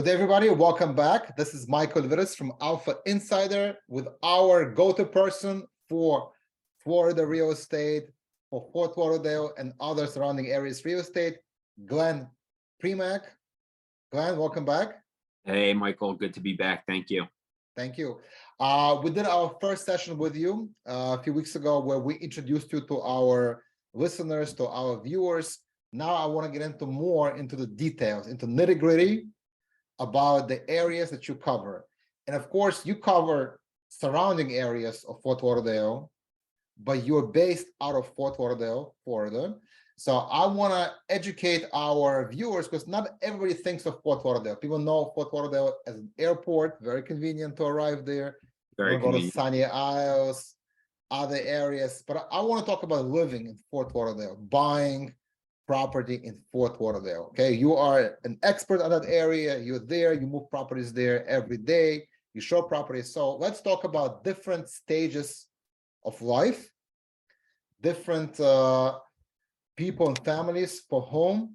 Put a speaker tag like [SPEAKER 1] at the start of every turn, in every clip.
[SPEAKER 1] Good day, everybody. Welcome back. This is Michael Viris from Alpha Insider with our go-to person for Florida real estate, for Fort Lauderdale and other surrounding areas real estate, Glen Primak. Glen, welcome back.
[SPEAKER 2] Hey, Michael, good to be back. Thank you.
[SPEAKER 1] Thank you. We did our first session with you a few weeks ago where we introduced you to our listeners, to our viewers. Now I want to get into more into the details, into nitty-gritty about the areas that you cover. And of course, you cover surrounding areas of Fort Lauderdale, but you're based out of Fort Lauderdale, Florida. So I want to educate our viewers because not everybody thinks of Fort Lauderdale. People know Fort Lauderdale as an airport, very convenient to arrive there.
[SPEAKER 2] Very
[SPEAKER 1] Go to
[SPEAKER 2] convenient.
[SPEAKER 1] Sunny Isles, other areas. But I want to talk about living in Fort Lauderdale, buying property in Fort Lauderdale. Okay, you are an expert on that area. You're there, you move properties there every day, you show properties. So let's talk about different stages of life, different people and families for whom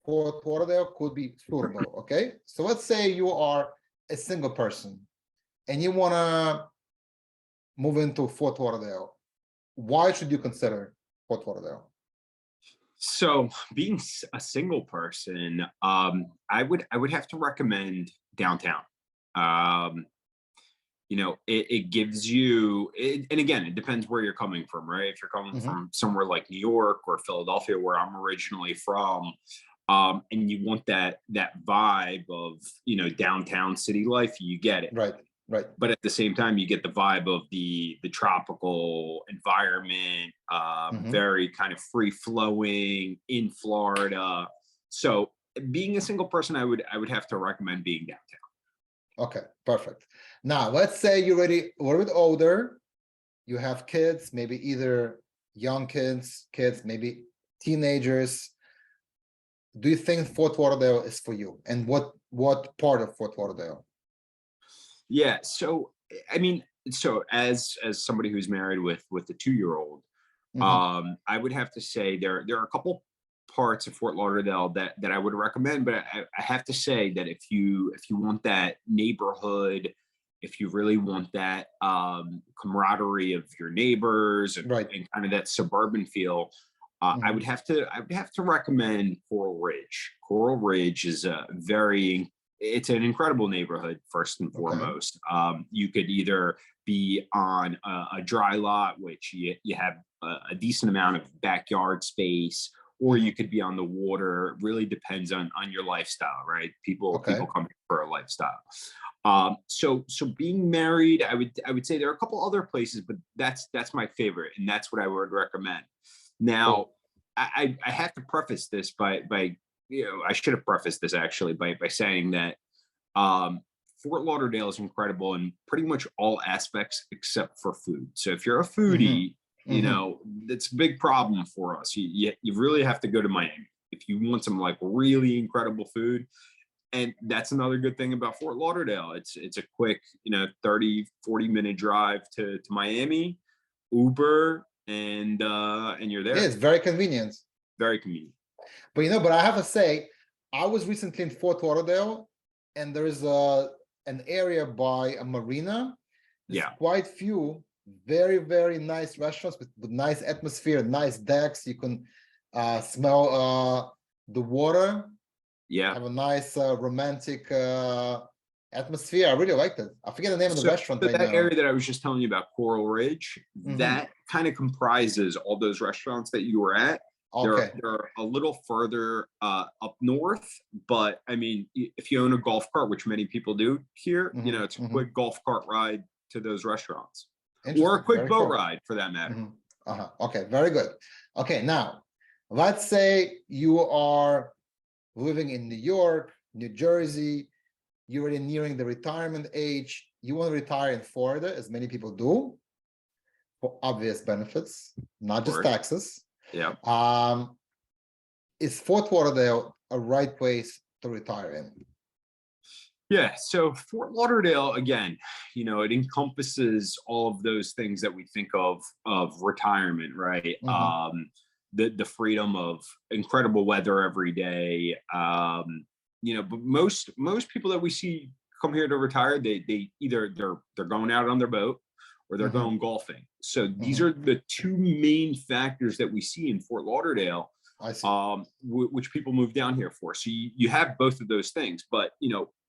[SPEAKER 1] Fort Lauderdale could be suitable. Okay, so let's say you are a single person and you want to move into Fort Lauderdale. Why should you consider Fort Lauderdale?
[SPEAKER 2] So, being a single person, I would have to recommend downtown. It gives you, and again, it depends where you're coming from, right? If you're coming from somewhere like New York or Philadelphia, where I'm originally from, and you want that vibe of downtown city life, you get it.
[SPEAKER 1] Right.
[SPEAKER 2] But at the same time, you get the vibe of the tropical environment, very kind of free flowing in Florida. So being a single person, I would have to recommend being downtown.
[SPEAKER 1] Okay, perfect. Now let's say you're already a little bit older, you have kids, maybe either young kids, maybe teenagers. Do you think Fort Lauderdale is for you? And what part of Fort Lauderdale?
[SPEAKER 2] Yeah, so I mean, so as somebody who's married with a 2-year-old, I would have to say there are a couple parts of Fort Lauderdale that I would recommend, but I have to say that if you want that neighborhood, if you really want that camaraderie of your neighbors and kind of that suburban feel, I would have to recommend Coral Ridge. Coral Ridge is it's an incredible neighborhood, first and foremost. You could either be on a dry lot, which you have a decent amount of backyard space, or you could be on the water. It really depends on your lifestyle, right? People come here for a lifestyle. So being married, I would say there are a couple other places, but that's my favorite, and that's what I would recommend. Now, I have to preface this by I should have prefaced this actually by saying that Fort Lauderdale is incredible in pretty much all aspects except for food. So if you're a foodie, that's a big problem for us. You really have to go to Miami if you want some like really incredible food. And that's another good thing about Fort Lauderdale. It's a quick 30-40 minute drive to Miami, Uber, and you're there.
[SPEAKER 1] Yeah, it's very convenient.
[SPEAKER 2] Very convenient.
[SPEAKER 1] But but I have to say, I was recently in Fort Lauderdale, and there is an area by a marina. There's quite few very, very nice restaurants with nice atmosphere, nice decks. You can smell the water. Yeah, have a nice romantic atmosphere. I really liked it. I forget the name of the restaurant right now.
[SPEAKER 2] That area that I was just telling you about, Coral Ridge, that kind of comprises all those restaurants that you were at. They're a little further up north, but I mean, if you own a golf cart, which many people do here, it's a quick golf cart ride to those restaurants, or a quick boat ride for that matter.
[SPEAKER 1] Okay, very good. Okay, now let's say you are living in New York, New Jersey, you're already nearing the retirement age. You want to retire in Florida, as many people do, for obvious benefits, not just taxes.
[SPEAKER 2] Yeah.
[SPEAKER 1] Is Fort Lauderdale a right place to retire in?
[SPEAKER 2] Yeah. So Fort Lauderdale, again, it encompasses all of those things that we think of retirement, right? The freedom of incredible weather every day, but most people that we see come here to retire, they either they're going out on their boat or they're going golfing. So these are the two main factors that we see in Fort Lauderdale,
[SPEAKER 1] I see.
[SPEAKER 2] which people move down here for. So you have both of those things, but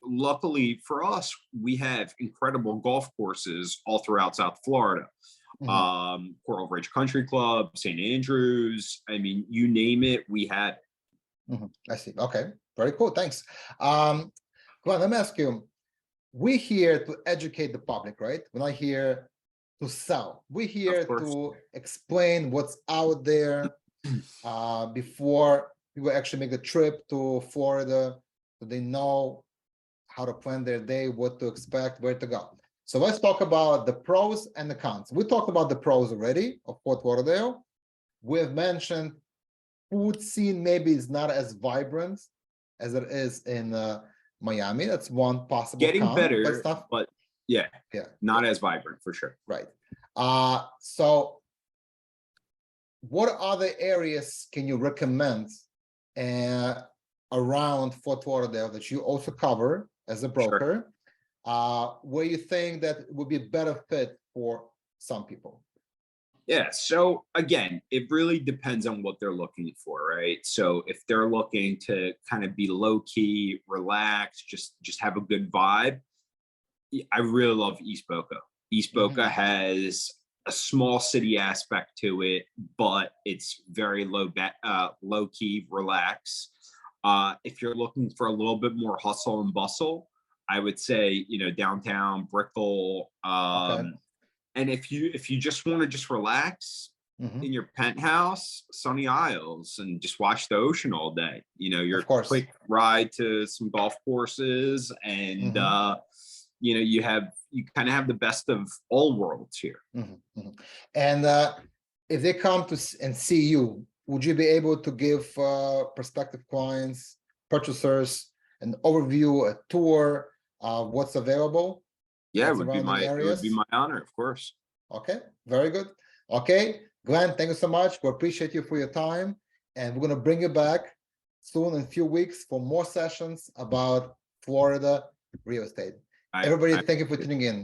[SPEAKER 2] luckily for us, we have incredible golf courses all throughout South Florida. Coral Ridge Country Club, St. Andrews. I mean, you name it, we have it.
[SPEAKER 1] I see. Okay, very cool. Thanks. Glenn, let me ask you. We're here to educate the public, right? We're not here to sell. We're here to explain what's out there before people actually make the trip to Florida, so they know how to plan their day, what to expect, where to go. So let's talk about the pros and the cons. We talked about the pros already of Fort Lauderdale. We have mentioned food scene maybe is not as vibrant as it is in Miami. That's one possible
[SPEAKER 2] getting
[SPEAKER 1] con,
[SPEAKER 2] better, but yeah, not as vibrant for sure.
[SPEAKER 1] Right. So what other areas can you recommend around Fort Lauderdale that you also cover as a broker, where you think that would be a better fit for some people?
[SPEAKER 2] Yeah, so again, it really depends on what they're looking for, right? So if they're looking to kind of be low key, relax, just have a good vibe, I really love East Boca. East Boca has a small city aspect to it, but it's very low key, relax. If you're looking for a little bit more hustle and bustle, I would say downtown Brickell. And if you just want to just relax in your penthouse, Sunny Isles, and just watch the ocean all day, your quick ride to some golf courses, and you kind of have the best of all worlds here.
[SPEAKER 1] And if they come to and see you, would you be able to give prospective clients, purchasers, an overview, a tour of what's available?
[SPEAKER 2] Yeah, it would be my honor, of course.
[SPEAKER 1] Okay, very good. Okay, Glenn, thank you so much. We appreciate you for your time, and we're going to bring you back soon in a few weeks for more sessions about Florida real estate. Everybody, thank you for tuning in.